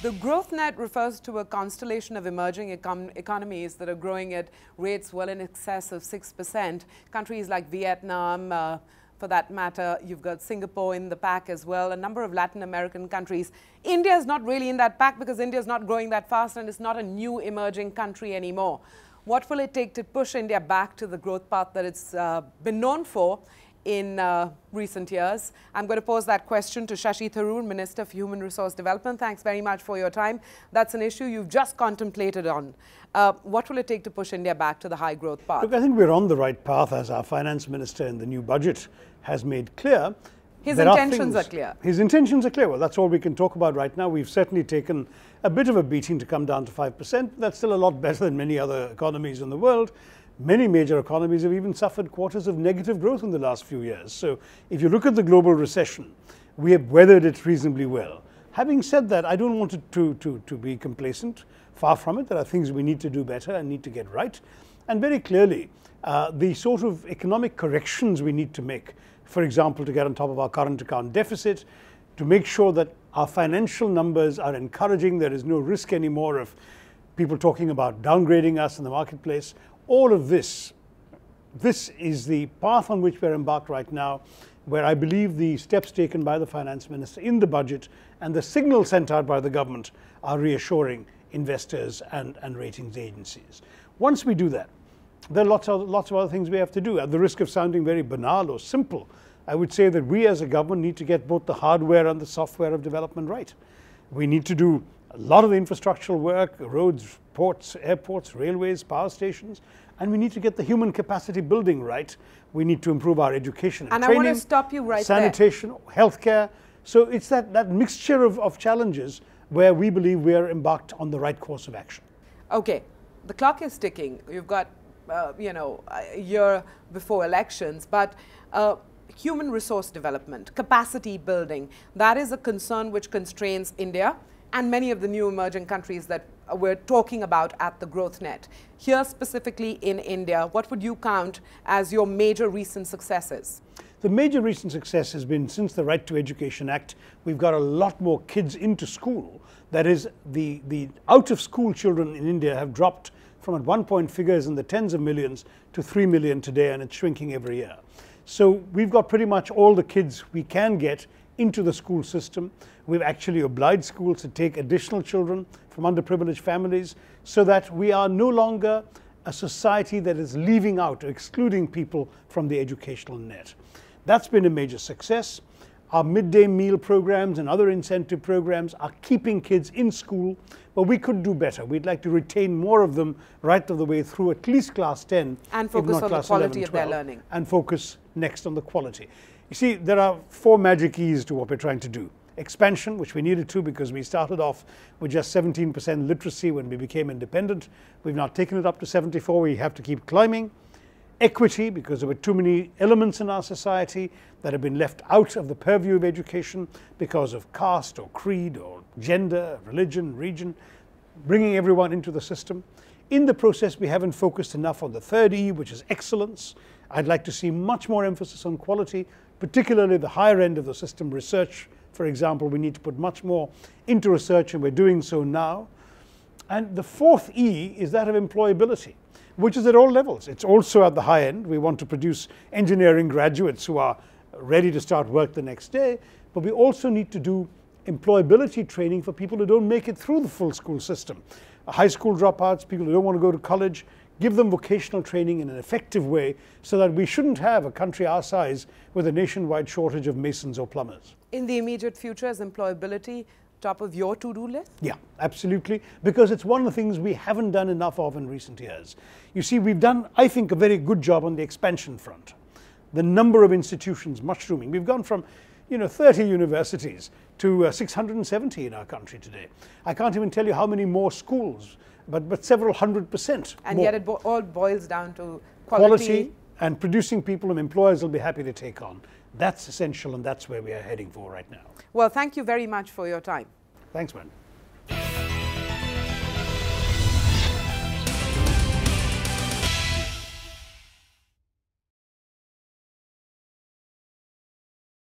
The growth net refers to a constellation of emerging economies that are growing at rates well in excess of 6%. Countries like Vietnam, for that matter, you've got Singapore in the pack as well, a number of Latin American countries. India is not really in that pack because India is not growing that fast and it's not a new emerging country anymore. What will it take to push India back to the growth path that it's been known for in recent years? I'm going to pose that question to Shashi Tharoor, Minister for Human Resource Development. Thanks very much for your time. That's an issue you've just contemplated on. What will it take to push India back to the high growth path? Look, I think we're on the right path, as our finance minister in the new budget has made clear. His intentions are clear. His intentions are clear. Well, that's all we can talk about right now. We've certainly taken a bit of a beating to come down to 5%. That's still a lot better than many other economies in the world. Many major economies have even suffered quarters of negative growth in the last few years. So if you look at the global recession, we have weathered it reasonably well. Having said that, I don't want it to be complacent. Far from it. There are things we need to do better and need to get right. And very clearly, the sort of economic corrections we need to make, for example, to get on top of our current account deficit, to make sure that our financial numbers are encouraging, there is no risk anymore of people talking about downgrading us in the marketplace. All of this is the path on which we're embarked right now, where I believe the steps taken by the finance minister in the budget and the signals sent out by the government are reassuring investors and ratings agencies. Once we do that, there are lots of other things we have to do. At the risk of sounding very banal or simple, I would say that we as a government need to get both the hardware and the software of development right. We need to do a lot of the infrastructural work, roads, ports, airports, railways, power stations, and we need to get the human capacity building right. We need to improve our education and training, I want to stop you right sanitation, healthcare. So it's that mixture of challenges where we believe we are embarked on the right course of action. Okay, the clock is ticking. You've got, a year before elections, but human resource development, capacity building, that is a concern which constrains India and many of the new emerging countries that we're talking about at the growth net. Here specifically in India, what would you count as your major recent successes? The major recent success has been since the Right to Education Act, we've got a lot more kids into school. That is, the out-of-school children in India have dropped from at one point figures in the tens of millions to 3 million today, and it's shrinking every year. So we've got pretty much all the kids we can get into the school system. We've actually obliged schools to take additional children from underprivileged families so that we are no longer a society that is leaving out or excluding people from the educational net. That's been a major success. Our midday meal programs and other incentive programs are keeping kids in school, but we could do better. We'd like to retain more of them right all the way through at least class 10. And focus on the quality of their learning. And focus next on the quality. You see, there are 4 magic keys to what we're trying to do. Expansion, which we needed to because we started off with just 17% literacy when we became independent. We've now taken it up to 74%. We have to keep climbing. Equity, because there were too many elements in our society that have been left out of the purview of education because of caste or creed or gender, religion, region, bringing everyone into the system. In the process, we haven't focused enough on the third E, which is excellence. I'd like to see much more emphasis on quality, particularly the higher end of the system. Research, for example, we need to put much more into research, and we're doing so now. And the fourth E is that of employability, which is at all levels. It's also at the high end. We want to produce engineering graduates who are ready to start work the next day, but we also need to do employability training for people who don't make it through the full school system. High school dropouts, people who don't want to go to college, give them vocational training in an effective way so that we shouldn't have a country our size with a nationwide shortage of masons or plumbers. In the immediate future, is employability top of your to-do list? Yeah, absolutely, because it's one of the things we haven't done enough of in recent years. You see, we've done, I think, a very good job on the expansion front. The number of institutions mushrooming. We've gone from 30 universities to 670 in our country today. I can't even tell you how many more schools, but several 100%. And more. Yet it all boils down to quality and producing people whom employers will be happy to take on. That's essential, and that's where we are heading for right now. Well, thank you very much for your time. Thanks, man.